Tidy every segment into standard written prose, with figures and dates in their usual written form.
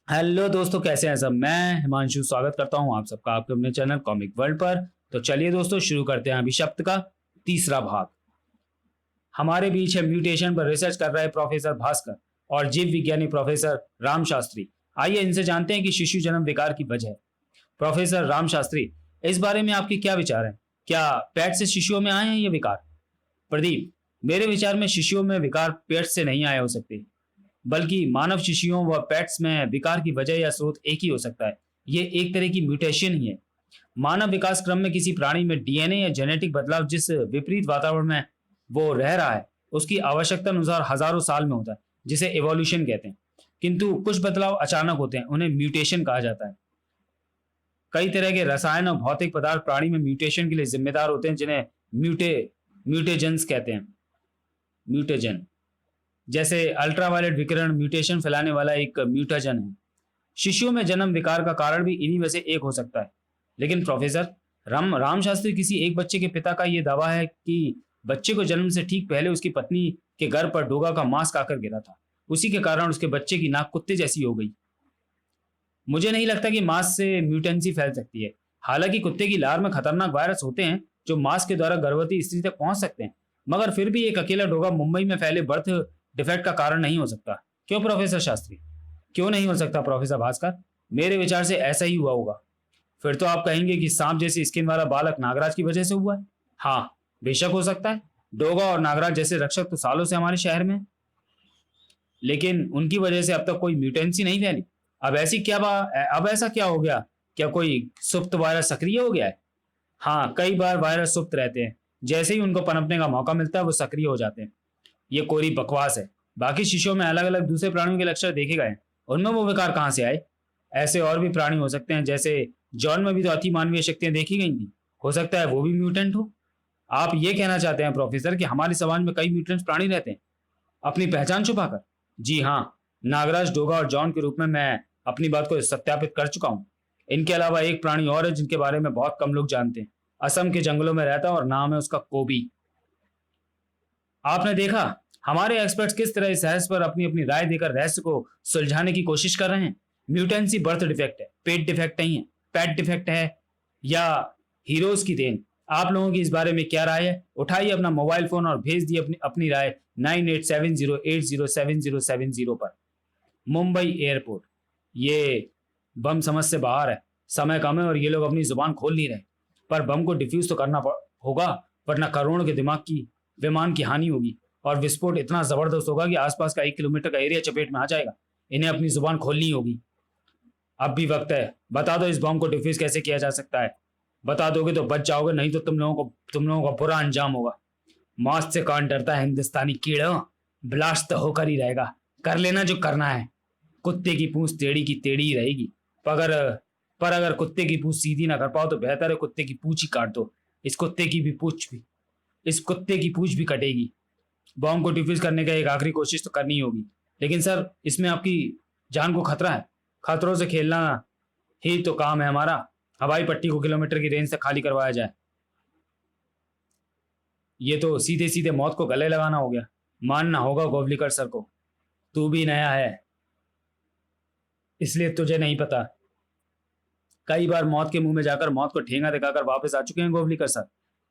Hello दोस्तों, कैसे हैं सब। मैं हिमांशु स्वागत करता हूं आप सबका आपके अपने चैनल कॉमिक वर्ल्ड पर। तो चलिए दोस्तों, शुरू करते हैं अभिशप्त का तीसरा भाग। हमारे बीच है म्यूटेशन पर रिसर्च कर रहे प्रोफेसर भास्कर और जीव विज्ञानी प्रोफेसर राम शास्त्री। आइए इनसे जानते हैं कि शिशु जन्म विकार की वजह। प्रोफेसर राम शास्त्री, इस बारे में आपके क्या विचार हैं? क्या पेट से शिशुओं में आए हैं ये विकार? प्रदीप, मेरे विचार में शिशुओं में विकार पेट से नहीं आए हो सकते, बल्कि मानव शिशुओं व पेट्स में विकार की वजह या स्रोत एक ही हो सकता है। ये एक तरह की म्यूटेशन ही है। मानव विकास क्रम में किसी प्राणी में डीएनए या जेनेटिक बदलाव जिस विपरीत वातावरण में वो रह रहा है, उसकी आवश्यकता अनुसार हजारों साल में होता है, जिसे एवोल्यूशन कहते हैं। किंतु कुछ बदलाव अचानक होते हैं, उन्हें म्यूटेशन कहा जाता है। कई तरह के रसायन और भौतिक पदार्थ प्राणी में म्यूटेशन के लिए जिम्मेदार होते हैं, जिन्हें म्यूटेजेंस कहते हैं। म्यूटेजन जैसे अल्ट्रावायलेट विकिरण म्यूटेशन फैलाने वाला एक म्यूटाजन है। शिशुओं में जन्म विकार का कारण भी इन्हीं में से एक हो सकता है। लेकिन प्रोफेसर राम शास्त्री, किसी एक बच्चे के पिता का यह दावा है कि बच्चे को जन्म से ठीक पहले उसकी पत्नी के घर पर डोगा का मांस आकर गिरा था। उसी के कारण उसके बच्चे की नाक कुत्ते जैसी हो गई। मुझे नहीं लगता कि मांस से म्यूटेंसी फैल सकती है। हालांकि कुत्ते की लार में खतरनाक वायरस होते हैं जो मांस के द्वारा गर्भवती स्त्री तक पहुंच सकते हैं। मगर फिर भी एक अकेला डोगा मुंबई में फैले बर्थ डिफेक्ट का कारण नहीं हो सकता। क्यों प्रोफेसर शास्त्री? क्यों नहीं हो सकता प्रोफेसर भास्कर? मेरे विचार से ऐसा ही हुआ होगा। फिर तो आप कहेंगे कि सांप जैसी स्किन वाला बालक नागराज की वजह से हुआ है। हाँ, बेशक हो सकता है। डोगा और नागराज जैसे रक्षक तो सालों से हमारे शहर में हैं, लेकिन उनकी वजह से अब तक कोई म्यूटेंसी नहीं फैली। अब ऐसा क्या हो गया? क्या कोई सुप्त वायरस सक्रिय हो गया है? हाँ, कई बार वायरस सुप्त रहते हैं, जैसे ही उनको पनपने का मौका मिलता है वो सक्रिय हो जाते हैं। ये कोरी बकवास है। बाकी शिशुओं में अलग अलग दूसरे प्राणियों के लक्षण देखे गए हैं, उनमें वो विकार कहाँ से आए? ऐसे और भी प्राणी हो सकते हैं, जैसे जॉन में भी तो अति मानवीय शक्तियां देखी गई थी। हो सकता है वो भी म्यूटेंट हो। आप ये कहना चाहते हैं प्रोफेसर कि हमारे समाज में कई म्यूटेंट प्राणी रहते हैं अपनी पहचान छुपाकर? जी हाँ, नागराज, डोगा और जॉन के रूप में मैं अपनी बात को सत्यापित कर चुका हूँ। इनके अलावा एक प्राणी और है जिनके बारे में बहुत कम लोग जानते हैं। असम के जंगलों में रहता है और नाम है उसका कोबी। आपने देखा हमारे एक्सपर्ट्स किस तरह इस रहस्य पर अपनी अपनी राय देकर रहस्य को सुलझाने की कोशिश कर रहे हैं। म्यूटेंसी बर्थ डिफेक्ट है, पेट डिफेक्ट नहीं है। पैट डिफेक्ट है या हीरोज की देन? आप लोगों की इस बारे में क्या राय है? उठाइए अपना मोबाइल फोन और भेज दिए अपनी अपनी राय 9870807070 पर। मुंबई एयरपोर्ट। ये बम समझ से बाहर है। समय कम है और ये लोग अपनी जुबान खोल नहीं रहे। पर बम को डिफ्यूज तो होगा, वरना करोड़ों के दिमाग की विमान की हानि होगी और विस्फोट इतना जबरदस्त होगा कि आसपास का 1 किलोमीटर का एरिया चपेट में आ जाएगा। इन्हें अपनी जुबान खोलनी होगी। अब भी वक्त है। बता दो इस बम को डिफ्यूज कैसे किया जा सकता है। बता दोगे तो बच जाओगे, नहीं तो तुम लोगों का बुरा अंजाम होगा। मौत से कौन डरता है हिंदुस्तानी कीड़ो। ब्लास्ट तो होकर ही रहेगा। कर लेना जो करना है। कुत्ते की पूंछ टेढ़ी की टेढ़ी ही रहेगी। पर अगर कुत्ते की पूंछ सीधी ना कर पाओ तो बेहतर है कुत्ते की पूंछ ही काट दो। इस कुत्ते की भी पूंछ भी इस कुत्ते की पूंछ भी कटेगी। बॉम्ब को डिफ्यूज करने का एक आखिरी कोशिश तो करनी होगी, लेकिन सर इसमें आपकी जान को खतरा है। खतरों से खेलना ही तो काम है हमारा। हवाई पट्टी को किलोमीटर की रेंज से खाली करवाया जाए। ये तो सीधे सीधे मौत को गले लगाना हो गया। मानना होगा गोवलीकर सर को, तू भी नया है इसलिए तुझे नहीं पता। कई बार मौत के मुंह में जाकर मौत को ठेंगा दिखाकर वापस आ चुके हैं गोवलीकर सर।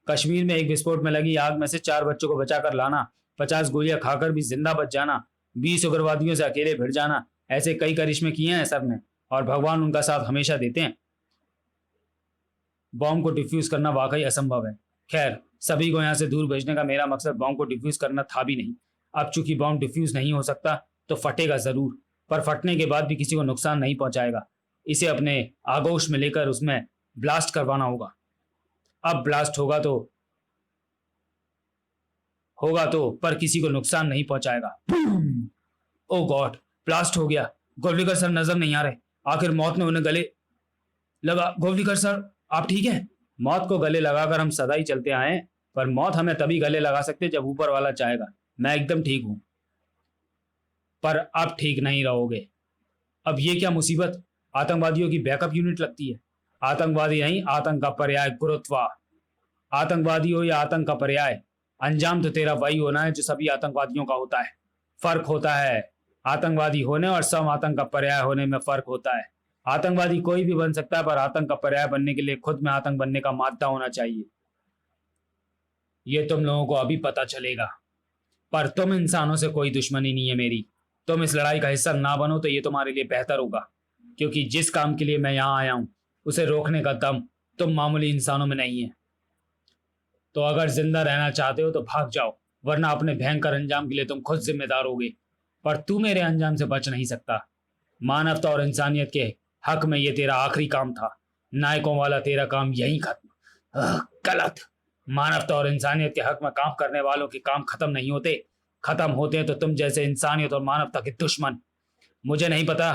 कश्मीर में एक विस्फोट में लगी आग में से 4 बच्चों को बचाकर लाना, 50 गोलियां खाकर भी जिंदा बच जाना, 20 उग्रवादियों से अकेले भिड़ जाना, ऐसे कई करिश्मे किए हैं सर ने, और भगवान उनका साथ हमेशा देते हैं। बॉम्ब को डिफ्यूज करना वाकई असंभव है। खैर, सभी को यहाँ से दूर भेजने का मेरा मकसद बॉम्ब को डिफ्यूज करना था भी नहीं। अब चूंकि बॉम्ब डिफ्यूज नहीं हो सकता तो फटेगा जरूर, पर फटने के बाद भी किसी को नुकसान नहीं पहुंचाएगा। इसे अपने आगोश में लेकर उसमें ब्लास्ट करवाना होगा। अब ब्लास्ट होगा तो पर किसी को नुकसान नहीं पहुंचाएगा। ओ गॉड, ब्लास्ट हो गया। गोवलीकर सर नजर नहीं आ रहे। आखिर मौत ने उन्हें गले लगा। गोवलीकर सर, आप ठीक हैं? मौत को गले लगाकर हम सदा ही चलते आए हैं, पर मौत हमें तभी गले लगा सकते जब ऊपर वाला चाहेगा। मैं एकदम ठीक हूं। पर आप ठीक नहीं रहोगे। अब ये क्या मुसीबत? आतंकवादियों की बैकअप यूनिट लगती है। आतंकवादी नहीं, आतंक का पर्याय गुरुत्वा। आतंकवादी हो या आतंक का पर्याय, अंजाम तो तेरा वही होना है जो सभी आतंकवादियों का होता है। फर्क होता है आतंकवादी होने और सम आतंक का पर्याय होने में फर्क होता है। आतंकवादी कोई भी बन सकता है, पर आतंक का पर्याय बनने के लिए खुद में आतंक बनने का मादा होना चाहिए। ये तुम लोगों को अभी पता चलेगा। पर तुम इंसानों से कोई दुश्मनी नहीं है मेरी। तुम इस लड़ाई का हिस्सा ना बनो तो ये तुम्हारे लिए बेहतर होगा, क्योंकि जिस काम के लिए मैं यहाँ आया हूं उसे रोकने का दम तुम मामूली इंसानों में नहीं है। तो अगर जिंदा रहना चाहते हो तो भाग जाओ, वरना अपने भयंकर अंजाम के लिए तुम खुद जिम्मेदार होगे। पर तू मेरे अंजाम से बच नहीं सकता। मानवता और इंसानियत के हक में ये तेरा आखिरी काम था। नायकों वाला तेरा काम यहीं खत्म। गलत। मानवता और इंसानियत के हक में काम करने वालों के काम खत्म नहीं होते। खत्म होते हैं तो तुम जैसे इंसानियत और मानवता के दुश्मन। मुझे नहीं पता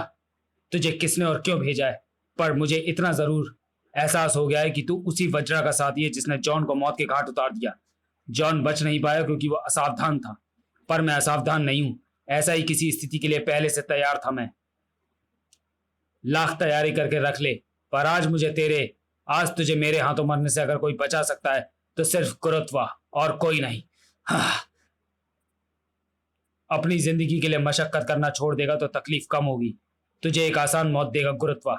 तुझे किसने और क्यों भेजा है, पर मुझे इतना जरूर एहसास हो गया है कि तू उसी वज्रा का साथी है जिसने जॉन को मौत के घाट उतार दिया। जॉन बच नहीं पाया क्योंकि वो असावधान था, पर मैं असावधान नहीं हूं। ऐसा ही किसी स्थिति के लिए पहले से तैयार था मैं। लाख तैयारी करके रख ले, पर आज तुझे मेरे हाथों मरने से अगर कोई बचा सकता है तो सिर्फ गुरुत्वा और कोई नहीं। अपनी जिंदगी के लिए मशक्कत करना छोड़ देगा तो तकलीफ कम होगी। तुझे एक आसान मौत देगा गुरुत्वा।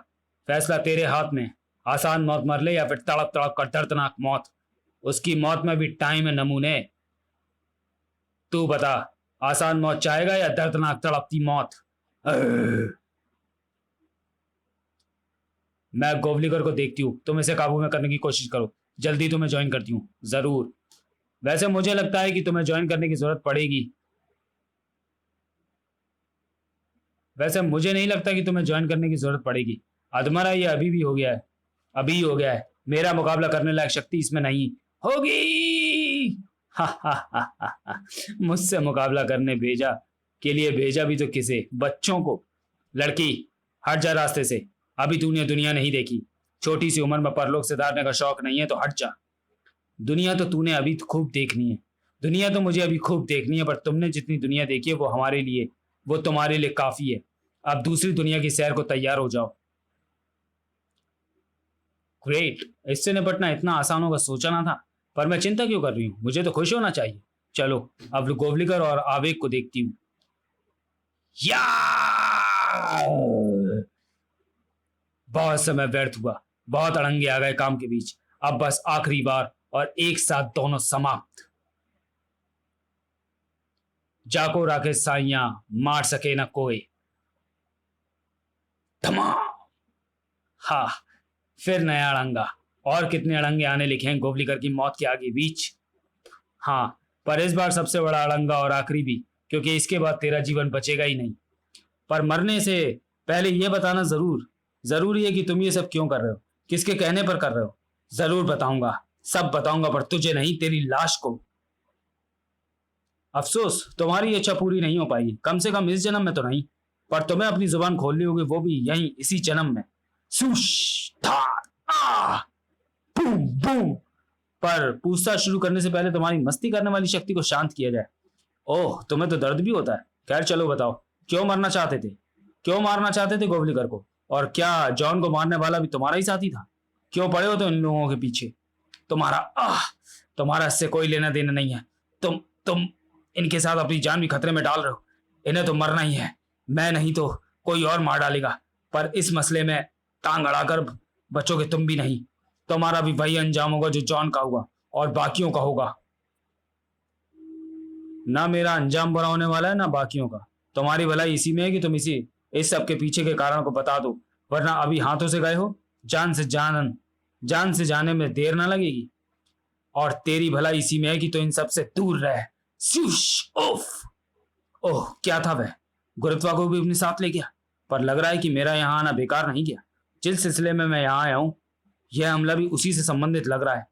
फैसला तेरे हाथ में। आसान मौत मर ले या फिर तड़प तड़प कर दर्दनाक मौत। उसकी मौत में भी टाइम है नमूने। तू बता, आसान मौत चाहेगा या दर्दनाक तड़पती मौत? मैं गोवलिकर को देखती हूँ, तुम इसे काबू में करने की कोशिश करो। जल्दी तुम्हें ज्वाइन करती हूँ। जरूर। वैसे मुझे लगता है कि तुम्हें ज्वाइन करने की जरूरत पड़ेगी। वैसे मुझे नहीं लगता कि तुम्हें ज्वाइन करने की जरूरत पड़ेगी। अधमरा ये अभी भी हो गया है, अभी ही हो गया है। मेरा मुकाबला करने लायक शक्ति इसमें नहीं होगी। मुझसे मुकाबला करने के लिए भेजा भी तो किसे? बच्चों को। लड़की हट जा रास्ते से। अभी तूने दुनिया नहीं देखी। छोटी सी उम्र में परलोक सिधारने का शौक नहीं है तो हट जा। दुनिया तो तूने अभी खूब देखनी है। दुनिया तो मुझे अभी खूब देखनी है, पर तुमने जितनी दुनिया देखी है वो तुम्हारे लिए काफी है। अब दूसरी दुनिया की सैर को तैयार हो जाओ। ग्रेट। इससे निपटना इतना आसान होगा सोचा ना था, पर मैं चिंता क्यों कर रही हूँ? मुझे तो खुश होना चाहिए। चलो अब गोवलिकर और आवेग को देखती हूँ। या बहुत समय व्यर्थ हुआ, बहुत अड़ंगे आ गए काम के बीच। अब बस आखिरी बार और एक साथ दोनों समाप्त। जाको राके साइया मार सके न कोई। धमाम। हाँ, फिर नया अड़ंगा। और कितने अड़ंगे आने लिखे हैं गोवलिकर की मौत के आगे बीच। हाँ, पर इस बार सबसे बड़ा अड़ंगा और आखिरी भी, क्योंकि इसके बाद तेरा जीवन बचेगा ही नहीं। पर मरने से पहले यह बताना जरूरी है कि तुम ये सब क्यों कर रहे हो, किसके कहने पर कर रहे हो? जरूर बताऊंगा, सब बताऊंगा, पर तुझे नहीं, तेरी लाश को। अफसोस तुम्हारी इच्छा पूरी नहीं हो पाई, कम से कम इस जन्म में तो नहीं। पर तुम्हें अपनी जुबान खोलनी होगी, वो भी यहीं इसी जन्म में। सूश धार आ बूम बूम। पर पूछताछ शुरू करने से पहले तुम्हारी मस्ती करने वाली शक्ति को शांत किया जाए। ओह, तुम्हें तो दर्द भी होता है। खैर चलो बताओ, क्यों मारना चाहते थे गोवलिकर को? और क्या जॉन को मारने वाला भी तुम्हारा ही साथी था? क्यों पड़े हो तो इन लोगों के पीछे? तुम्हारा इससे कोई लेना देना नहीं है। तुम इनके साथ अपनी जान भी खतरे में डाल रहे हो। इन्हें तो मरना ही है, मैं नहीं तो कोई और मार डालेगा। पर इस मसले में टांग अड़ाकर बचोगे तुम भी नहीं। तुम्हारा भी वही अंजाम होगा जो जॉन का हुआ और बाकियों का होगा। ना मेरा अंजाम बुरा होने वाला है ना बाकियों का। तुम्हारी भलाई इसी में है कि तुम इस सब के पीछे के कारण को बता दो, वरना अभी हाथों से गए हो। जान से जाने में देर ना लगेगी। और तेरी भलाई इसी में है कि तो इन सब से दूर रहे। ओह, क्या था वह? गुरुत्वा को भी अपने साथ ले गया। पर लग रहा है कि मेरा यहाँ आना बेकार नहीं गया। जिस सिलसिले में मैं यहाँ आया हूँ, यह हमला भी उसी से संबंधित लग रहा है।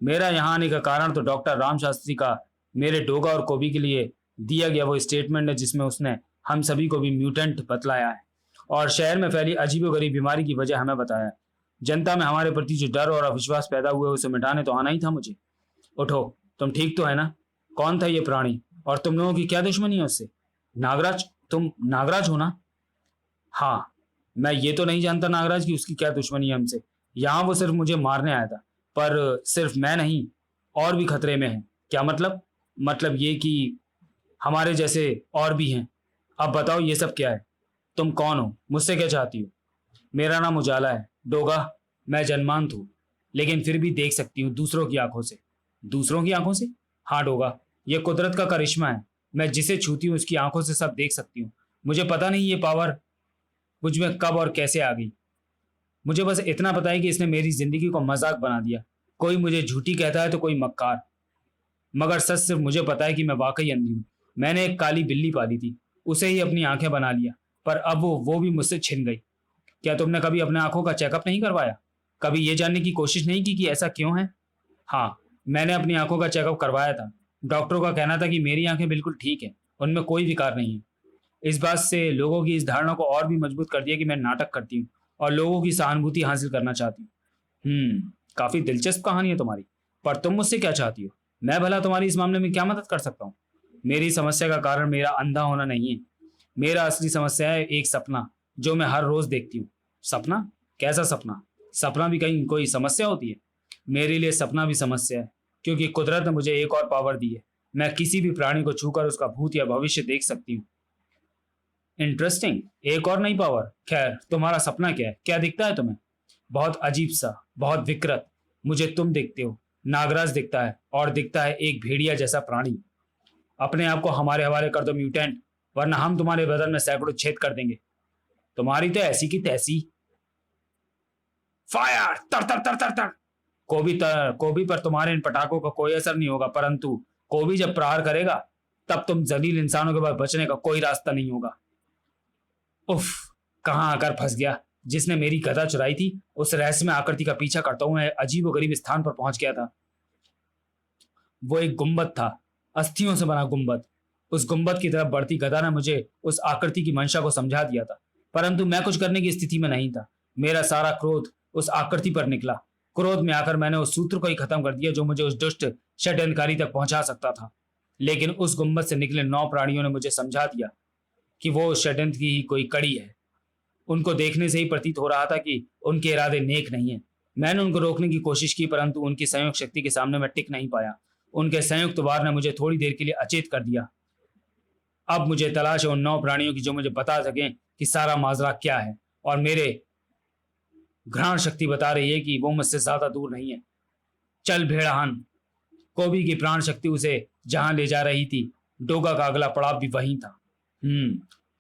मेरा यहाँ आने का कारण तो डॉक्टर राम शास्त्री का मेरे डोगा और कोबी के लिए दिया गया वो स्टेटमेंट है, जिसमें उसने हम सभी को भी म्यूटेंट बतलाया है और शहर में फैली अजीबोगरीब बीमारी की वजह हमें बताया है। जनता में हमारे प्रति जो डर और अविश्वास पैदा हुए उसे मिटाने तो आना ही था मुझे। उठो, तुम ठीक तो है ना? कौन था ये प्राणी और तुम लोगों की क्या दुश्मनी है उससे? नागराज, तुम नागराज हो ना? हाँ, मैं ये तो नहीं जानता नागराज की उसकी क्या दुश्मनी है हमसे। यहाँ वो सिर्फ मुझे मारने आया था, पर सिर्फ मैं नहीं, और भी खतरे में है। क्या मतलब? मतलब ये कि हमारे जैसे और भी हैं। अब बताओ ये सब क्या है? तुम कौन हो? मुझसे क्या चाहती हो? मेरा नाम उजाला है, डोगा। मैं जन्मांत हूँ, लेकिन फिर भी देख सकती हूँ दूसरों की आंखों से। दूसरों की आंखों से? हाँ डोगा, ये कुदरत का करिश्मा है। मैं जिसे छूती हूँ उसकी आंखों से सब देख सकती हूँ। मुझे पता नहीं ये पावर मुझ में कब और कैसे आ गई। मुझे बस इतना पता है कि इसने मेरी जिंदगी को मजाक बना दिया। कोई मुझे झूठी कहता है तो कोई मक्कार, मगर सच सिर्फ मुझे पता है कि मैं वाकई अंधी हूँ। मैंने एक काली बिल्ली पाली थी, उसे ही अपनी आंखें बना लिया, पर अब वो भी मुझसे छिन गई। क्या तुमने कभी अपने आंखों का चेकअप नहीं करवाया? कभी ये जानने की कोशिश नहीं की कि ऐसा क्यों है? हाँ, मैंने अपनी आंखों का चेकअप करवाया था। डॉक्टरों का कहना था कि मेरी आंखें बिल्कुल ठीक है, उनमें कोई विकार नहीं है। इस बात से लोगों की इस धारणा को और भी मजबूत कर दिया कि मैं नाटक करती हूँ और लोगों की सहानुभूति हासिल करना चाहती हूँ। काफी दिलचस्प कहानी है तुम्हारी। पर तुम मुझसे क्या चाहती हो? मैं भला तुम्हारी इस मामले में क्या मदद कर सकता हूँ? मेरी समस्या का कारण मेरा अंधा होना नहीं है। मेरा असली समस्या है एक सपना जो मैं हर रोज देखती हूँ। सपना? कैसा सपना? सपना भी कहीं कोई समस्या होती है? मेरे लिए सपना भी समस्या है, क्योंकि कुदरत ने मुझे एक और पावर दी है। मैं किसी भी प्राणी को छूकर उसका भूत या भविष्य देख सकती हूँ। इंटरेस्टिंग, एक और नई पावर। खैर, तुम्हारा सपना क्या है? क्या दिखता है तुम्हें? बहुत अजीब सा, बहुत विकृत। मुझे तुम दिखते हो, नागराज दिखता है, और दिखता है एक भेड़िया जैसा प्राणी। अपने आप को हमारे हवाले कर दो म्यूटेंट, वरना हम तुम्हारे बदन में सैकड़ों छेद कर देंगे। तुम्हारी तो ऐसी की तैसी। फायर! तर तर तर तर तर। कोबी पर तुम्हारे इन पटाखों का कोई असर नहीं होगा, परंतु कोबी जब प्रहार करेगा, तब तुम जलील इंसानों के पास बचने का कोई रास्ता नहीं होगा। उफ! कहाँ आकर फंस गया। जिसने मेरी गदा चुराई थी, उस रहस्यमय आकृति का पीछा करता हूं मैं अजीब गरीब स्थान पर पहुंच गया था। वो एक गुंबद था, अस्थियों से बना गुंबद। उस गुंबद की तरफ बढ़ती गदा ने मुझे उस आकृति की मंशा को समझा दिया था, परंतु मैं कुछ करने की स्थिति में नहीं था। मेरा सारा क्रोध उस आकृति पर निकला। क्रोध में आकर मैंने उस सूत्र को ही खत्म कर दिया जो मुझे उस दुष्ट षड्यंत्रकारी तक पहुंचा सकता था। लेकिन उस गुंबद से निकले 9 प्राणियों ने मुझे समझा दिया कि वो षड्यंत्र की ही कोई कड़ी है। उनको देखने से ही प्रतीत हो रहा था कि उनके इरादे नेक नहीं है। मैंने उनको रोकने की कोशिश की, परंतु उनकी संयुक्त शक्ति के सामने मैं टिक नहीं पाया। उनके संयुक्त वार ने मुझे थोड़ी देर के लिए अचेत कर दिया। अब मुझे तलाश है उन 9 प्राणियों की जो मुझे बता सकें कि सारा माजरा क्या है, और मेरे घ्राण शक्ति बता रही है कि वो मुझसे ज्यादा दूर नहीं है। चल भेड़ाहन। कोबी की प्राण शक्ति उसे जहां ले जा रही थी, डोगा का अगला पड़ाव भी वहीं था।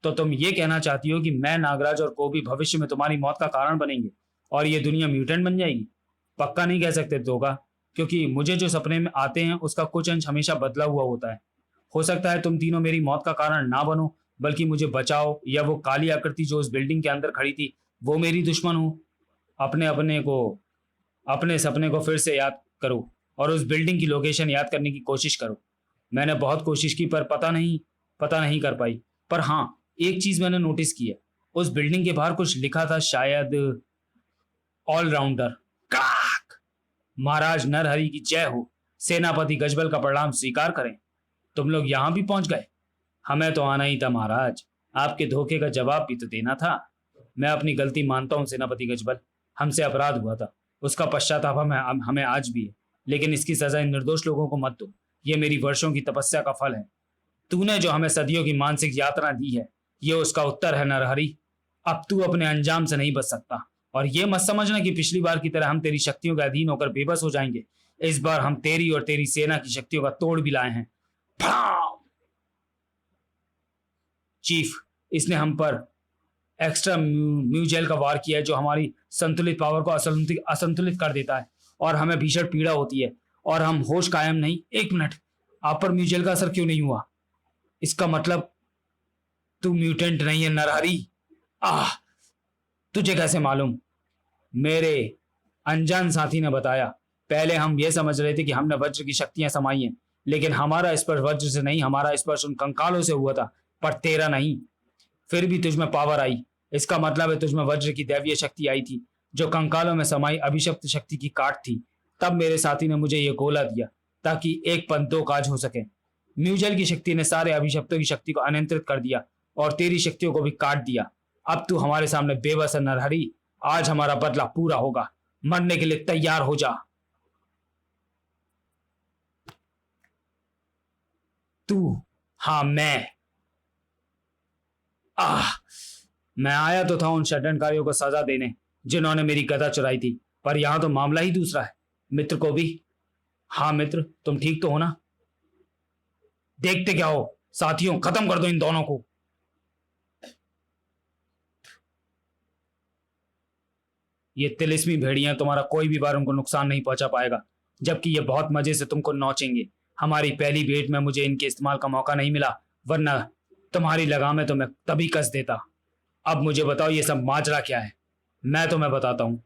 तो तुम ये कहना चाहती हो कि मैं, नागराज और कोबी भविष्य में तुम्हारी मौत का कारण बनेंगे और ये दुनिया म्यूटेंट बन जाएगी? पक्का नहीं कह सकते डोगा, क्योंकि मुझे जो सपने में आते हैं उसका कुछ अंश हमेशा बदला हुआ होता है। हो सकता है तुम तीनों मेरी मौत का कारण ना बनो, बल्कि मुझे बचाओ, या वो काली आकृति जो उस बिल्डिंग के अंदर खड़ी थी वो मेरी दुश्मन हो। अपने अपने को अपने सपने को फिर से याद करो और उस बिल्डिंग की लोकेशन याद करने की कोशिश करो। मैंने बहुत कोशिश की, पर पता नहीं कर पाई। पर हाँ, एक चीज मैंने नोटिस की है। उस बिल्डिंग के बाहर कुछ लिखा था, शायद ऑलराउंडर। क्राक! महाराज नरहरि की जय हो। सेनापति गजबल का प्रणाम स्वीकार करें। तुम लोग यहां भी पहुंच गए? हमें तो आना ही था महाराज, आपके धोखे का जवाब भी तो देना था। मैं अपनी गलती मानता हूं सेनापति गजबल, हमसे अपराध हुआ था। उसका पश्चाताप हमें आज भी है, लेकिन इसकी सजा इन निर्दोष लोगों को मत दो। ये मेरी वर्षों की तपस्या का फल है। तूने जो हमें सदियों की मानसिक यात्रा दी है, ये उसका उत्तर है नरहरि। अब तू अपने अंजाम से नहीं बच सकता, और ये मत समझना कि पिछली बार की तरह हम तेरी शक्तियों के अधीन होकर बेबस हो जाएंगे। इस बार हम तेरी और तेरी सेना की शक्तियों का तोड़ भी लाए हैं। चीफ, इसने हम पर एक्स्ट्रा म्यूजेल का वार किया है, जो हमारी संतुलित पावर को असंतुलित कर देता है और हमें भीषण पीड़ा होती है, और हम होश कायम नहीं। एक मिनट, आप पर म्यूजेल का असर क्यों नहीं हुआ? इसका मतलब तू म्यूटेंट नहीं है नरहरि। आह, तुझे कैसे मालूम? मेरे अनजान साथी ने बताया। पहले हम यह समझ रहे थे कि हमने वज्र की शक्तियां समाई हैं, लेकिन हमारा स्पर्श वज्र से नहीं, हमारा स्पर्श उन कंकालों से हुआ था, पर तेरा नहीं। फिर भी तुझमें पावर आई। इसका मतलब है तुझमें वज्र की दैवीय शक्ति आई थी, जो कंकालों में समाई अभिशप्त शक्ति की काट थी। तब मेरे साथी ने मुझे यह गोला दिया, ताकि एक पंथ दो काज हो सके। म्यूजल की शक्ति ने सारे अभिशप्तों की शक्ति को अनियंत्रित कर दिया और तेरी शक्तियों को भी काट दिया। अब तू हमारे सामने बेबस है नरहरि। आज हमारा बदला पूरा होगा। मरने के लिए तैयार हो जा। तू? हाँ, मैं। आह, मैं आया तो था उन षड्यंत्रकारियों को सजा देने जिन्होंने मेरी गदा चुराई थी, पर यहां तो मामला ही दूसरा है। मित्र को भी। हाँ मित्र, तुम ठीक तो हो ना? देखते क्या हो साथियों, खत्म कर दो इन दोनों को। ये तिलिस्मी भेड़ियां तुम्हारा कोई भी बार उनको नुकसान नहीं पहुंचा पाएगा, जबकि ये बहुत मजे से तुमको नोचेंगे। हमारी पहली भेंट में मुझे इनके इस्तेमाल का मौका नहीं मिला, वरना तुम्हारी लगामें तो मैं तभी कस देता। अब मुझे बताओ ये सब माजरा क्या है? मैं तुम्हें बताता हूं।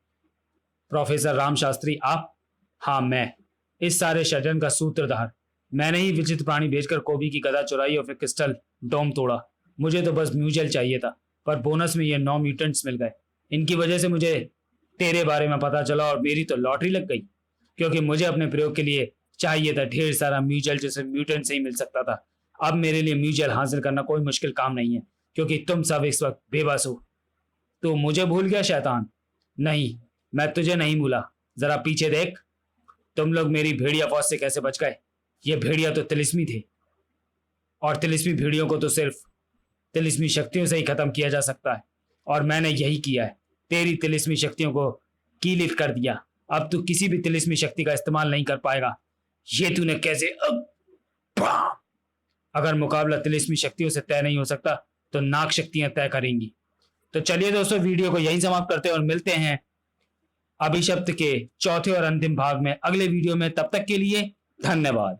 प्रोफेसर राम शास्त्री आप? हाँ मैं, इस सारे षड्यंत्र का सूत्रधार। मैंने ही विचित्र प्राणी भेजकर कोबी की गदा चुराई और फिर क्रिस्टल डोम तोड़ा। मुझे तो बस म्यूचुअल चाहिए था, पर बोनस में ये 9 म्यूटेंट्स मिल गए। इनकी वजह से मुझे तेरे बारे में पता चला और मेरी तो लॉटरी लग गई, क्योंकि मुझे अपने प्रयोग के लिए चाहिए था ढेर सारा म्यूचुअल, जैसे म्यूटेंट से ही मिल सकता था। अब मेरे लिए म्यूचुअल हासिल करना कोई मुश्किल काम नहीं है, क्योंकि तुम सब इस वक्त बेबस हो। तो मुझे भूल गया शैतान? नहीं, मैं तुझे नहीं भूला। जरा पीछे देख, तुम लोग मेरी भेड़िया फौज से कैसे बच गए? ये भेड़िया तो तिलिस्मी थे, और तिलिस्मी भेड़ियों को तो सिर्फ तिलिस्मी शक्तियों से ही खत्म किया जा सकता है, और मैंने यही किया है। तेरी तिलिस्मी शक्तियों को कीलित कर दिया। अब तू किसी भी तिलिस्मी शक्ति का इस्तेमाल नहीं कर पाएगा। ये तूने कैसे? अगर मुकाबला तिलिस्मी शक्तियों से तय नहीं हो सकता तो नाग शक्तियां तय करेंगी। तो चलिए दोस्तों, वीडियो को यहीं समाप्त करते हैं और मिलते हैं अभिशप्त के चौथे और अंतिम भाग में अगले वीडियो में। तब तक के लिए धन्यवाद।